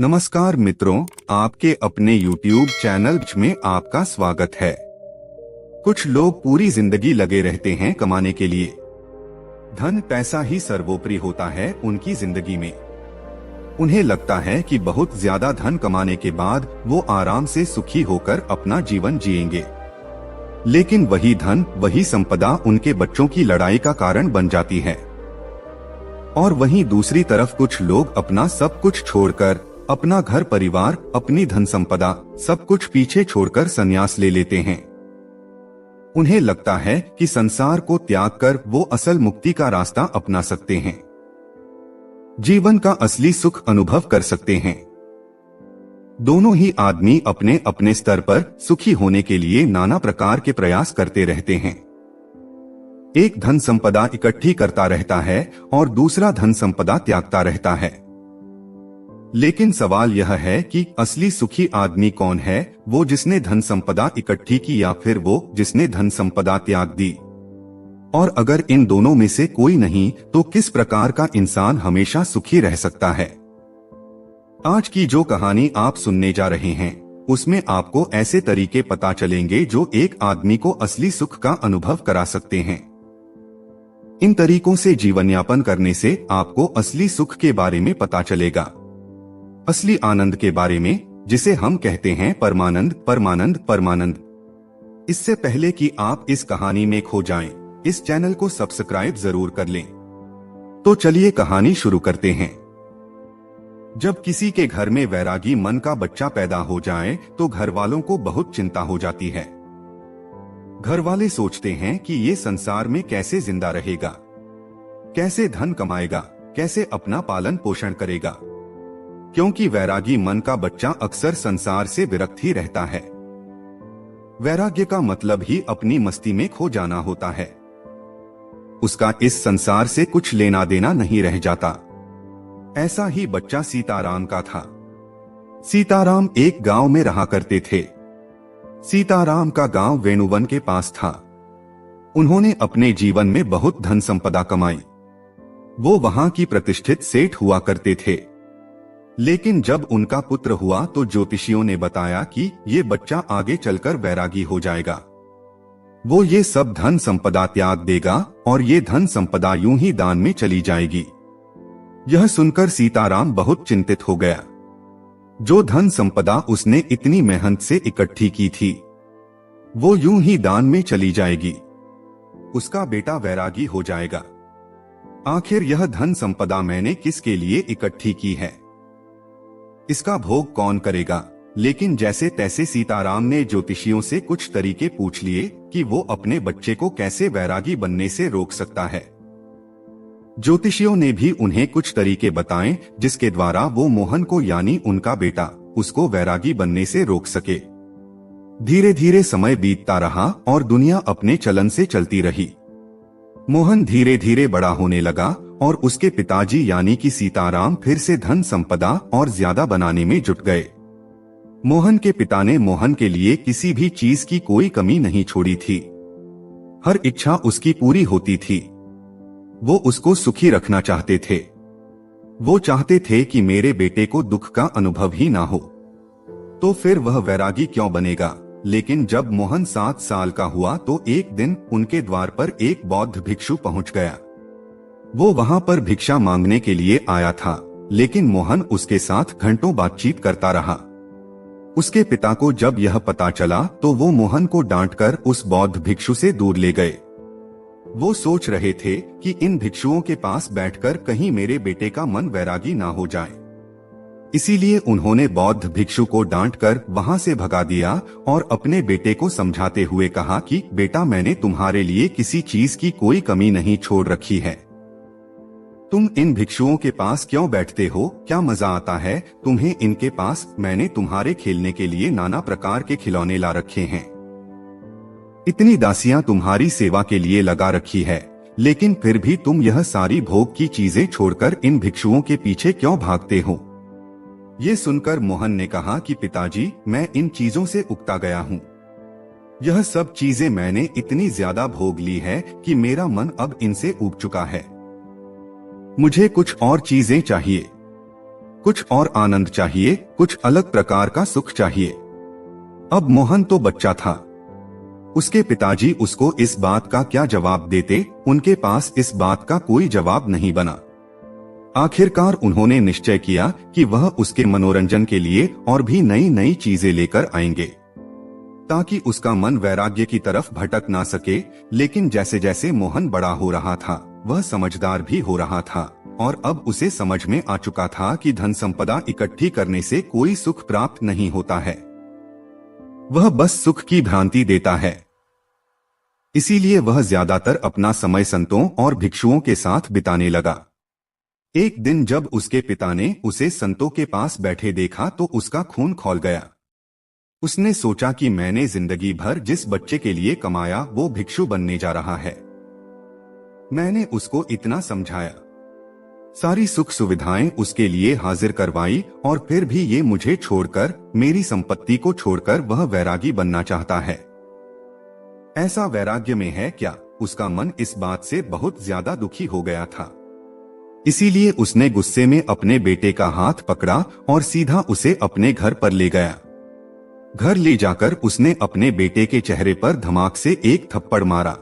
नमस्कार मित्रों, आपके अपने YouTube चैनल में आपका स्वागत है। कुछ लोग पूरी जिंदगी लगे रहते हैं कमाने के लिए। धन पैसा ही सर्वोपरि होता है उनकी जिंदगी में। उन्हें लगता है कि बहुत ज्यादा धन कमाने के बाद वो आराम से सुखी होकर अपना जीवन जिएंगे। लेकिन वही धन, वही संपदा उनके बच्चों की लड़ाई का कारण बन जाती है। और वहीं दूसरी तरफ कुछ लोग अपना सब कुछ छोड़कर, अपना घर परिवार, अपनी धन संपदा सब कुछ पीछे छोड़कर संन्यास ले लेते हैं। उन्हें लगता है कि संसार को त्याग कर वो असल मुक्ति का रास्ता अपना सकते हैं, जीवन का असली सुख अनुभव कर सकते हैं। दोनों ही आदमी अपने अपने स्तर पर सुखी होने के लिए नाना प्रकार के प्रयास करते रहते हैं। एक धन संपदा इकट्ठी करता रहता है और दूसरा धन संपदा त्यागता रहता है। लेकिन सवाल यह है कि असली सुखी आदमी कौन है, वो जिसने धन संपदा इकट्ठी की या फिर वो जिसने धन संपदा त्याग दी? और अगर इन दोनों में से कोई नहीं, तो किस प्रकार का इंसान हमेशा सुखी रह सकता है? आज की जो कहानी आप सुनने जा रहे हैं, उसमें आपको ऐसे तरीके पता चलेंगे जो एक आदमी को असली सुख का अनुभव करा सकते हैं। इन तरीकों से जीवन यापन करने से आपको असली सुख के बारे में पता चलेगा, असली आनंद के बारे में, जिसे हम कहते हैं परमानंद, परमानंद, परमानंद। इससे पहले कि आप इस कहानी में खो जाएं, इस चैनल को सब्सक्राइब जरूर कर लें। तो चलिए कहानी शुरू करते हैं। जब किसी के घर में वैरागी मन का बच्चा पैदा हो जाए तो घर वालों को बहुत चिंता हो जाती है। घर वाले सोचते हैं कि ये संसार में कैसे जिंदा रहेगा, कैसे धन कमाएगा, कैसे अपना पालन पोषण करेगा, क्योंकि वैरागी मन का बच्चा अक्सर संसार से विरक्त ही रहता है। वैराग्य का मतलब ही अपनी मस्ती में खो जाना होता है। उसका इस संसार से कुछ लेना देना नहीं रह जाता। ऐसा ही बच्चा सीताराम का था। सीताराम एक गांव में रहा करते थे। सीताराम का गांव वेणुवन के पास था। उन्होंने अपने जीवन में बहुत धन संपदा कमाई। वो वहां की प्रतिष्ठित सेठ हुआ करते थे। लेकिन जब उनका पुत्र हुआ तो ज्योतिषियों ने बताया कि ये बच्चा आगे चलकर वैरागी हो जाएगा। वो ये सब धन संपदा त्याग देगा और ये धन संपदा यूं ही दान में चली जाएगी। यह सुनकर सीताराम बहुत चिंतित हो गया। जो धन संपदा उसने इतनी मेहनत से इकट्ठी की थी, वो यूं ही दान में चली जाएगी। उसका बेटा वैरागी हो जाएगा। आखिर यह धन संपदा मैंने किसके लिए इकट्ठी की है? इसका भोग कौन करेगा? लेकिन जैसे तैसे सीताराम ने ज्योतिषियों से कुछ तरीके पूछ लिए कि वो अपने बच्चे को कैसे वैरागी बनने से रोक सकता है। ज्योतिषियों ने भी उन्हें कुछ तरीके बताए जिसके द्वारा वो मोहन को, यानी उनका बेटा, उसको वैरागी बनने से रोक सके। धीरे धीरे समय बीतता रहा और दुनिया अपने चलन से चलती रही। मोहन धीरे धीरे बड़ा होने लगा और उसके पिताजी यानी कि सीताराम फिर से धन संपदा और ज्यादा बनाने में जुट गए। मोहन के पिता ने मोहन के लिए किसी भी चीज की कोई कमी नहीं छोड़ी थी। हर इच्छा उसकी पूरी होती थी। वो उसको सुखी रखना चाहते थे। वो चाहते थे कि मेरे बेटे को दुख का अनुभव ही ना हो, तो फिर वह वैरागी क्यों बनेगा? लेकिन जब मोहन 7 साल का हुआ तो एक दिन उनके द्वार पर एक बौद्ध भिक्षु पहुंच गया। वो वहां पर भिक्षा मांगने के लिए आया था, लेकिन मोहन उसके साथ घंटों बातचीत करता रहा। उसके पिता को जब यह पता चला तो वो मोहन को डांटकर उस बौद्ध भिक्षु से दूर ले गए। वो सोच रहे थे कि इन भिक्षुओं के पास बैठकर कहीं मेरे बेटे का मन वैरागी ना हो जाए। इसीलिए उन्होंने बौद्ध भिक्षु को डांटकर वहां से भगा दिया और अपने बेटे को समझाते हुए कहा कि बेटा, मैंने तुम्हारे लिए किसी चीज की कोई कमी नहीं छोड़ रखी है। तुम इन भिक्षुओं के पास क्यों बैठते हो? क्या मजा आता है तुम्हें इनके पास? मैंने तुम्हारे खेलने के लिए नाना प्रकार के खिलौने ला रखे हैं। इतनी दासियां तुम्हारी सेवा के लिए लगा रखी है, लेकिन फिर भी तुम यह सारी भोग की चीजें छोड़कर इन भिक्षुओं के पीछे क्यों भागते हो? ये सुनकर मोहन ने कहा कि पिताजी, मैं इन चीजों से उकता गया हूँ। यह सब चीजें मैंने इतनी ज्यादा भोग ली है कि मेरा मन अब इनसे ऊब चुका है। मुझे कुछ और चीजें चाहिए। कुछ और आनंद चाहिए, कुछ अलग प्रकार का सुख चाहिए। अब मोहन तो बच्चा था। उसके पिताजी उसको इस बात का क्या जवाब देते, उनके पास इस बात का कोई जवाब नहीं बना। आखिरकार उन्होंने निश्चय किया कि वह उसके मनोरंजन के लिए और भी नई नई चीजें लेकर आएंगे, ताकि उसका मन वैराग्य की तरफ भटक ना सके। लेकिन जैसे जैसे मोहन बड़ा हो रहा था, वह समझदार भी हो रहा था और अब उसे समझ में आ चुका था कि धन संपदा इकट्ठी करने से कोई सुख प्राप्त नहीं होता है, वह बस सुख की भ्रांति देता है। इसीलिए वह ज्यादातर अपना समय संतों और भिक्षुओं के साथ बिताने लगा। एक दिन जब उसके पिता ने उसे संतों के पास बैठे देखा तो उसका खून खौल गया। उसने सोचा कि मैंने जिंदगी भर जिस बच्चे के लिए कमाया वो भिक्षु बनने जा रहा है। मैंने उसको इतना समझाया, सारी सुख सुविधाएं उसके लिए हाजिर करवाई, और फिर भी ये मुझे छोड़कर, मेरी संपत्ति को छोड़कर वह वैरागी बनना चाहता है। ऐसा वैराग्य में है क्या? उसका मन इस बात से बहुत ज्यादा दुखी हो गया था। इसीलिए उसने गुस्से में अपने बेटे का हाथ पकड़ा और सीधा उसे अपने घर पर ले गया। घर ले जाकर उसने अपने बेटे के चेहरे पर धमाक से एक थप्पड़ मारा।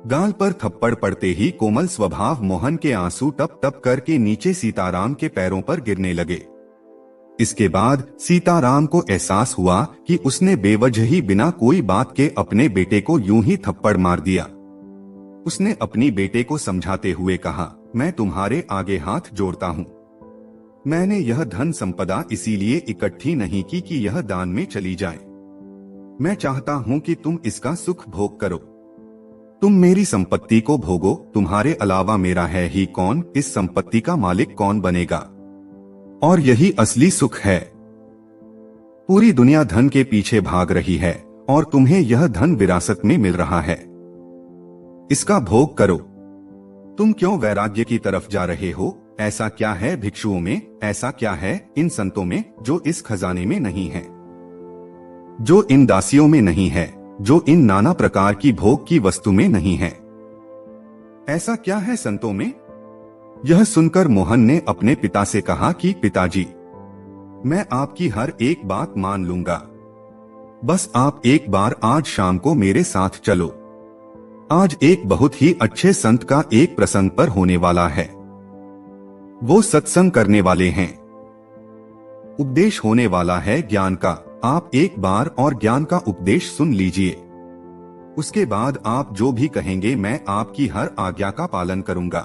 गाल पर थप्पड़ पड़ते ही कोमल स्वभाव मोहन के आंसू टप टप करके नीचे सीताराम के पैरों पर गिरने लगे। इसके बाद सीताराम को एहसास हुआ कि उसने बेवजह ही बिना कोई बात के अपने बेटे को यूं ही थप्पड़ मार दिया। उसने अपनी बेटे को समझाते हुए कहा, मैं तुम्हारे आगे हाथ जोड़ता हूँ। मैंने यह धन संपदा इसीलिए इकट्ठी नहीं की कि यह दान में चली जाए। मैं चाहता हूँ कि तुम इसका सुख भोग करो। तुम मेरी संपत्ति को भोगो, तुम्हारे अलावा मेरा है ही कौन, इस संपत्ति का मालिक कौन बनेगा? और यही असली सुख है। पूरी दुनिया धन के पीछे भाग रही है और तुम्हें यह धन विरासत में मिल रहा है, इसका भोग करो। तुम क्यों वैराग्य की तरफ जा रहे हो? ऐसा क्या है भिक्षुओं में, ऐसा क्या है इन संतों में जो इस खजाने में नहीं है, जो इन दासियों में नहीं है, जो इन नाना प्रकार की भोग की वस्तु में नहीं है? ऐसा क्या है संतों में? यह सुनकर मोहन ने अपने पिता से कहा कि पिताजी, मैं आपकी हर एक बात मान लूंगा, बस आप एक बार आज शाम को मेरे साथ चलो। आज एक बहुत ही अच्छे संत का एक प्रसंग पर होने वाला है। वो सत्संग करने वाले हैं, उपदेश होने वाला है ज्ञान का। आप एक बार और ज्ञान का उपदेश सुन लीजिए, उसके बाद आप जो भी कहेंगे मैं आपकी हर आज्ञा का पालन करूंगा।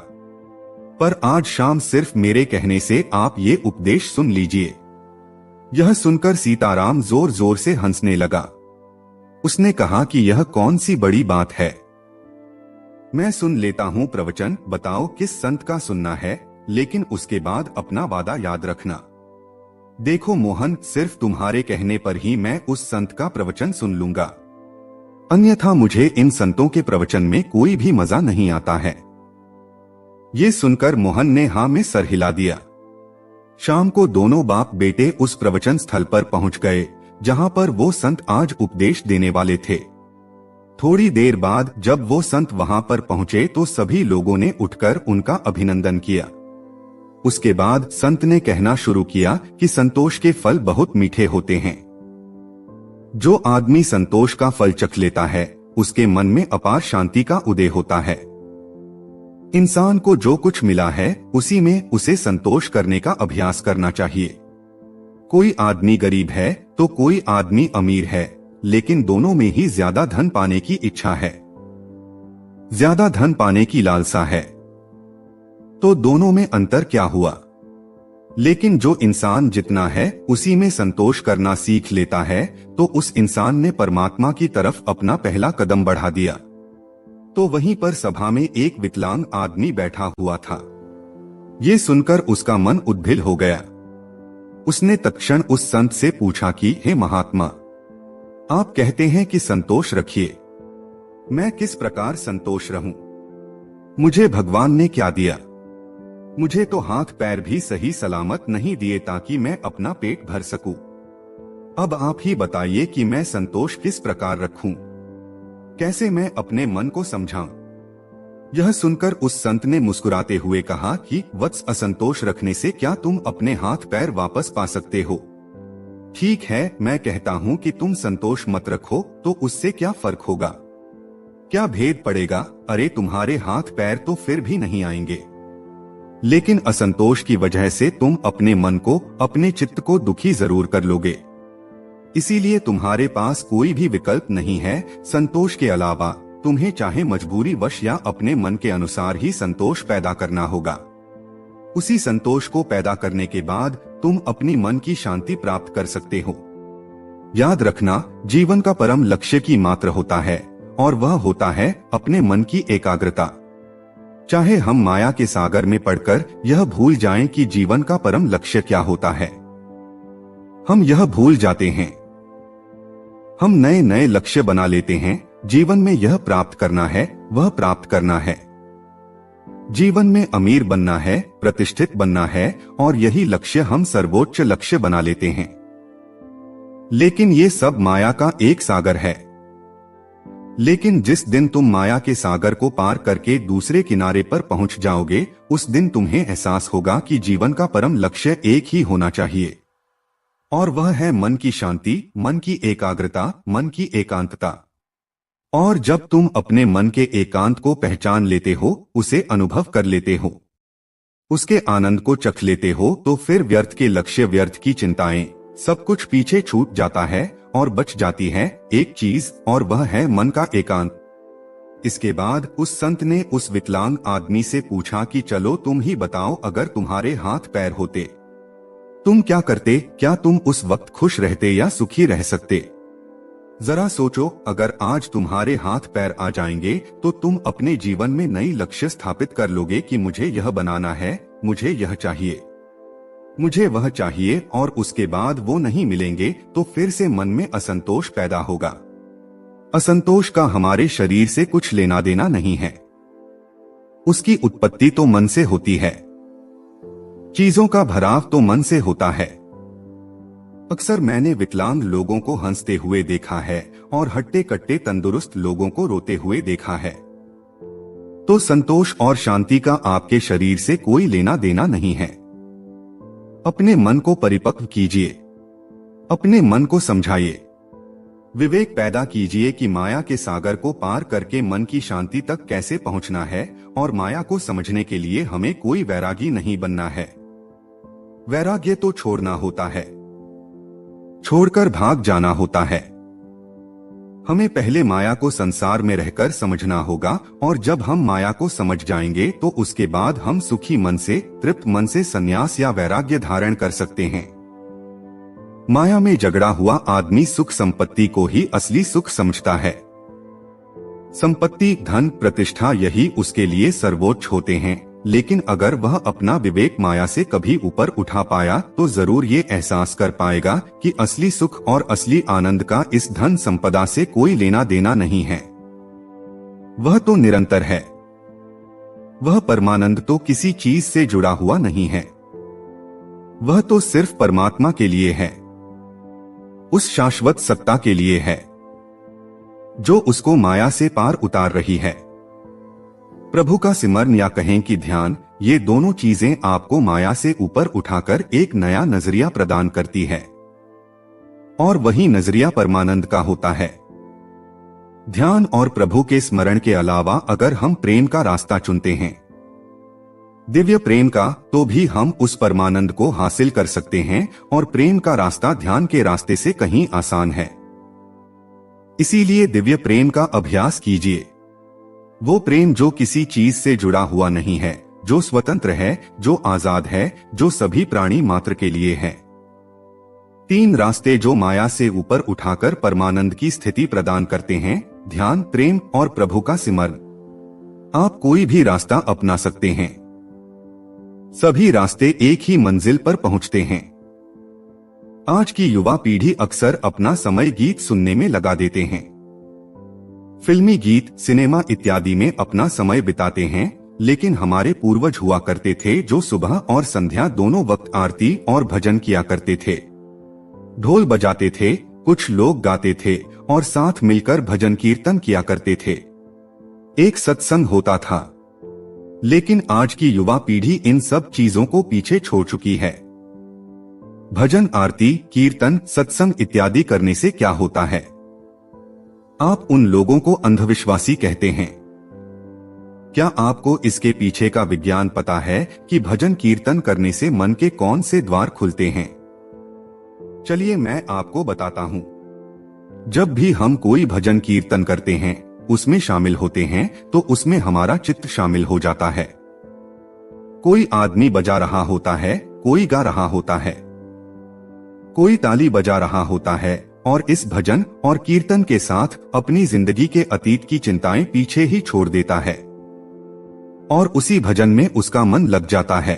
पर आज शाम सिर्फ मेरे कहने से आप ये उपदेश सुन लीजिए। यह सुनकर सीताराम जोर जोर से हंसने लगा। उसने कहा कि यह कौन सी बड़ी बात है, मैं सुन लेता हूँ प्रवचन, बताओ किस संत का सुनना है, लेकिन उसके बाद अपना वादा याद रखना। देखो मोहन, सिर्फ तुम्हारे कहने पर ही मैं उस संत का प्रवचन सुन लूंगा, अन्यथा मुझे इन संतों के प्रवचन में कोई भी मजा नहीं आता है। ये सुनकर मोहन ने हाँ में सर हिला दिया। शाम को दोनों बाप बेटे उस प्रवचन स्थल पर पहुंच गए जहां पर वो संत आज उपदेश देने वाले थे। थोड़ी देर बाद जब वो संत वहां पर पहुंचे तो सभी लोगों ने उठकर उनका अभिनंदन किया। उसके बाद संत ने कहना शुरू किया कि संतोष के फल बहुत मीठे होते हैं। जो आदमी संतोष का फल चख लेता है उसके मन में अपार शांति का उदय होता है। इंसान को जो कुछ मिला है उसी में उसे संतोष करने का अभ्यास करना चाहिए। कोई आदमी गरीब है तो कोई आदमी अमीर है, लेकिन दोनों में ही ज्यादा धन पाने की इच्छा है, ज्यादा धन पाने की लालसा है, तो दोनों में अंतर क्या हुआ? लेकिन जो इंसान जितना है उसी में संतोष करना सीख लेता है तो उस इंसान ने परमात्मा की तरफ अपना पहला कदम बढ़ा दिया। तो वहीं पर सभा में एक विकलांग आदमी बैठा हुआ था। ये सुनकर उसका मन उद्भिल हो गया। उसने तत्क्षण उस संत से पूछा कि हे महात्मा, आप कहते हैं कि संतोष रखिए, मैं किस प्रकार संतोष रहूं? मुझे भगवान ने क्या दिया? मुझे तो हाथ पैर भी सही सलामत नहीं दिए ताकि मैं अपना पेट भर सकूं। अब आप ही बताइए कि मैं संतोष किस प्रकार रखूं? कैसे मैं अपने मन को समझाऊं? यह सुनकर उस संत ने मुस्कुराते हुए कहा कि वत्स, असंतोष रखने से क्या तुम अपने हाथ पैर वापस पा सकते हो? ठीक है, मैं कहता हूँ कि तुम संतोष मत रखो तो उससे क्या फर्क होगा? क्या भेद पड़ेगा? अरे तुम्हारे हाथ पैर तो फिर भी नहीं आएंगे, लेकिन असंतोष की वजह से तुम अपने मन को, अपने चित्त को दुखी जरूर कर लोगे। इसीलिए तुम्हारे पास कोई भी विकल्प नहीं है संतोष के अलावा। तुम्हें चाहे मजबूरी वश या अपने मन के अनुसार ही संतोष पैदा करना होगा। उसी संतोष को पैदा करने के बाद तुम अपनी मन की शांति प्राप्त कर सकते हो। याद रखना, जीवन का परम लक्ष्य की मात्र होता है और वह होता है अपने मन की एकाग्रता। चाहे हम माया के सागर में पड़कर यह भूल जाएं कि जीवन का परम लक्ष्य क्या होता है, हम यह भूल जाते हैं। हम नए नए लक्ष्य बना लेते हैं। जीवन में यह प्राप्त करना है, वह प्राप्त करना है। जीवन में अमीर बनना है, प्रतिष्ठित बनना है, और यही लक्ष्य हम सर्वोच्च लक्ष्य बना लेते हैं। लेकिन ये सब माया का एक सागर है। लेकिन जिस दिन तुम माया के सागर को पार करके दूसरे किनारे पर पहुंच जाओगे, उस दिन तुम्हें एहसास होगा कि जीवन का परम लक्ष्य एक ही होना चाहिए, और वह है मन की शांति, मन की एकाग्रता, मन की एकांतता। और जब तुम अपने मन के एकांत को पहचान लेते हो, उसे अनुभव कर लेते हो, उसके आनंद को चख लेते हो, तो फिर व्यर्थ के लक्ष्य, व्यर्थ की चिंताएं, सब कुछ पीछे छूट जाता है और बच जाती है एक चीज, और वह है मन का एकांत। इसके बाद उस संत ने उस विकलांग आदमी से पूछा कि चलो तुम ही बताओ, अगर तुम्हारे हाथ पैर होते तुम क्या करते? क्या तुम उस वक्त खुश रहते या सुखी रह सकते? जरा सोचो, अगर आज तुम्हारे हाथ पैर आ जाएंगे तो तुम अपने जीवन में नई लक्ष्य स्थापित कर लोगे कि मुझे यह बनाना है, मुझे यह चाहिए, मुझे वह चाहिए, और उसके बाद वो नहीं मिलेंगे तो फिर से मन में असंतोष पैदा होगा। असंतोष का हमारे शरीर से कुछ लेना देना नहीं है, उसकी उत्पत्ति तो मन से होती है। चीजों का भराव तो मन से होता है। अक्सर मैंने विकलांग लोगों को हंसते हुए देखा है और हट्टे कट्टे तंदुरुस्त लोगों को रोते हुए देखा है। तो संतोष और शांति का आपके शरीर से कोई लेना देना नहीं है। अपने मन को परिपक्व कीजिए, अपने मन को समझाइए, विवेक पैदा कीजिए कि माया के सागर को पार करके मन की शांति तक कैसे पहुंचना है, और माया को समझने के लिए हमें कोई वैरागी नहीं बनना है। वैराग्य तो छोड़ना होता है, छोड़कर भाग जाना होता है। हमें पहले माया को संसार में रहकर समझना होगा, और जब हम माया को समझ जाएंगे तो उसके बाद हम सुखी मन से, तृप्त मन से संन्यास या वैराग्य धारण कर सकते हैं। माया में झगड़ा हुआ आदमी सुख संपत्ति को ही असली सुख समझता है। संपत्ति, धन, प्रतिष्ठा यही उसके लिए सर्वोच्च होते हैं। लेकिन अगर वह अपना विवेक माया से कभी ऊपर उठा पाया तो जरूर ये एहसास कर पाएगा कि असली सुख और असली आनंद का इस धन संपदा से कोई लेना देना नहीं है। वह तो निरंतर है। वह परमानंद तो किसी चीज से जुड़ा हुआ नहीं है। वह तो सिर्फ परमात्मा के लिए है, उस शाश्वत सत्ता के लिए है जो उसको माया से पार उतार रही है। प्रभु का सिमरन या कहें कि ध्यान, ये दोनों चीजें आपको माया से ऊपर उठाकर एक नया नजरिया प्रदान करती है, और वही नजरिया परमानंद का होता है। ध्यान और प्रभु के स्मरण के अलावा अगर हम प्रेम का रास्ता चुनते हैं, दिव्य प्रेम का, तो भी हम उस परमानंद को हासिल कर सकते हैं, और प्रेम का रास्ता ध्यान के रास्ते से कहीं आसान है। इसीलिए दिव्य प्रेम का अभ्यास कीजिए। वो प्रेम जो किसी चीज से जुड़ा हुआ नहीं है, जो स्वतंत्र है, जो आजाद है, जो सभी प्राणी मात्र के लिए है। 3 रास्ते जो माया से ऊपर उठाकर परमानंद की स्थिति प्रदान करते हैं, ध्यान, प्रेम और प्रभु का सिमरन। आप कोई भी रास्ता अपना सकते हैं। सभी रास्ते एक ही मंजिल पर पहुंचते हैं। आज की युवा पीढ़ी अक्सर अपना समय गीत सुनने में लगा देते हैं। फिल्मी गीत, सिनेमा इत्यादि में अपना समय बिताते हैं। लेकिन हमारे पूर्वज हुआ करते थे जो सुबह और संध्या दोनों वक्त आरती और भजन किया करते थे। ढोल बजाते थे, कुछ लोग गाते थे और साथ मिलकर भजन कीर्तन किया करते थे। एक सत्संग होता था, लेकिन आज की युवा पीढ़ी इन सब चीजों को पीछे छोड़ चुकी है। भजन, आरती, कीर्तन, सत्संग इत्यादि करने से क्या होता है? आप उन लोगों को अंधविश्वासी कहते हैं। क्या आपको इसके पीछे का विज्ञान पता है कि भजन कीर्तन करने से मन के कौन से द्वार खुलते हैं? चलिए मैं आपको बताता हूँ। जब भी हम कोई भजन कीर्तन करते हैं, उसमें शामिल होते हैं, तो उसमें हमारा चित्त शामिल हो जाता है। कोई आदमी बजा रहा होता है, कोई गा रहा होता है, कोई ताली बजा रहा होता है और इस भजन और कीर्तन के साथ अपनी जिंदगी के अतीत की चिंताएं पीछे ही छोड़ देता है और उसी भजन में उसका मन लग जाता है।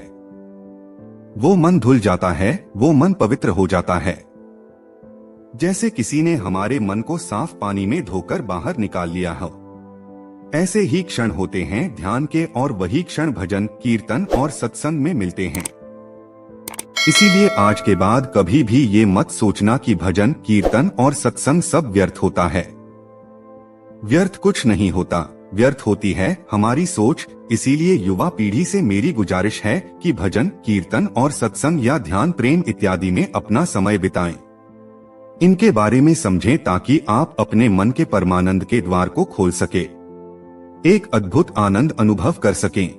वो मन धुल जाता है, वो मन पवित्र हो जाता है। जैसे किसी ने हमारे मन को साफ पानी में धोकर बाहर निकाल लिया हो। ऐसे ही क्षण होते हैं ध्यान के और वही क्षण भजन, कीर्तन और सत्संग में मिलते हैं। इसीलिए आज के बाद कभी भी ये मत सोचना कि भजन, कीर्तन और सत्संग सब व्यर्थ होता है। व्यर्थ कुछ नहीं होता, व्यर्थ होती है हमारी सोच। इसीलिए युवा पीढ़ी से मेरी गुजारिश है कि भजन, कीर्तन और सत्संग या ध्यान, प्रेम इत्यादि में अपना समय बिताएं। इनके बारे में समझें ताकि आप अपने मन के परमानंद के द्वार को खोल सके, एक अद्भुत आनंद अनुभव कर सकें।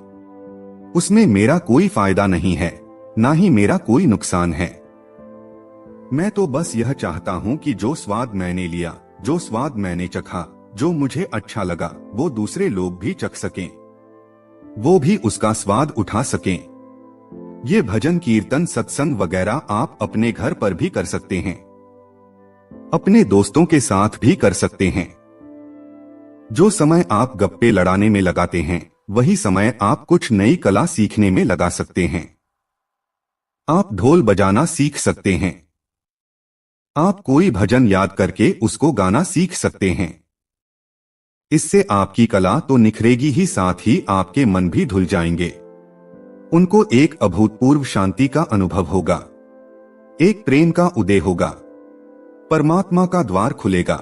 उसमें मेरा कोई फायदा नहीं है, ना ही मेरा कोई नुकसान है। मैं तो बस यह चाहता हूँ कि जो स्वाद मैंने लिया, जो स्वाद मैंने चखा, जो मुझे अच्छा लगा, वो दूसरे लोग भी चख सकें, वो भी उसका स्वाद उठा सकें। ये भजन, कीर्तन, सत्संग वगैरह आप अपने घर पर भी कर सकते हैं, अपने दोस्तों के साथ भी कर सकते हैं। जो समय आप गप्पे लड़ाने में लगाते हैं, वही समय आप कुछ नई कला सीखने में लगा सकते हैं। आप ढोल बजाना सीख सकते हैं, आप कोई भजन याद करके उसको गाना सीख सकते हैं। इससे आपकी कला तो निखरेगी ही, साथ ही आपके मन भी धुल जाएंगे। उनको एक अभूतपूर्व शांति का अनुभव होगा, एक प्रेम का उदय होगा, परमात्मा का द्वार खुलेगा।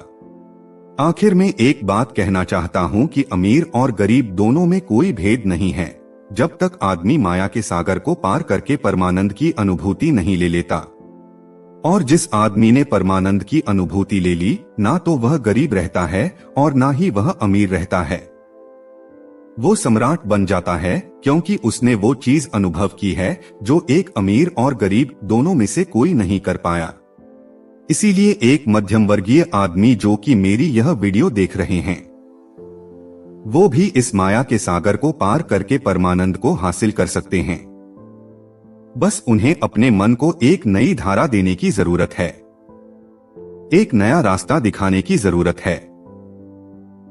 आखिर में एक बात कहना चाहता हूँ कि अमीर और गरीब दोनों में कोई भेद नहीं है, जब तक आदमी माया के सागर को पार करके परमानंद की अनुभूति नहीं ले लेता। और जिस आदमी ने परमानंद की अनुभूति ले ली, ना तो वह गरीब रहता है और ना ही वह अमीर रहता है। वो सम्राट बन जाता है, क्योंकि उसने वो चीज अनुभव की है जो एक अमीर और गरीब दोनों में से कोई नहीं कर पाया। इसीलिए एक मध्यम वर्गीय आदमी जो कि मेरी यह वीडियो देख रहे हैं, वो भी इस माया के सागर को पार करके परमानंद को हासिल कर सकते हैं। बस उन्हें अपने मन को एक नई धारा देने की जरूरत है, एक नया रास्ता दिखाने की जरूरत है।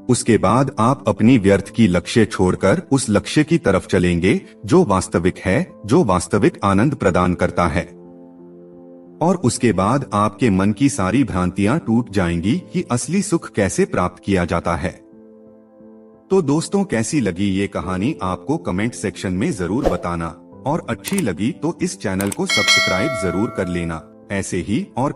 उसके बाद आप अपनी व्यर्थ की लक्ष्य छोड़कर उस लक्ष्य की तरफ चलेंगे जो वास्तविक है, जो वास्तविक आनंद प्रदान करता है। और उसके बाद आपके मन की सारी भ्रांतियां टूट जाएंगी कि असली सुख कैसे प्राप्त किया जाता है। तो दोस्तों, कैसी लगी ये कहानी आपको कमेंट सेक्शन में जरूर बताना, और अच्छी लगी तो इस चैनल को सब्सक्राइब जरूर कर लेना। ऐसे ही और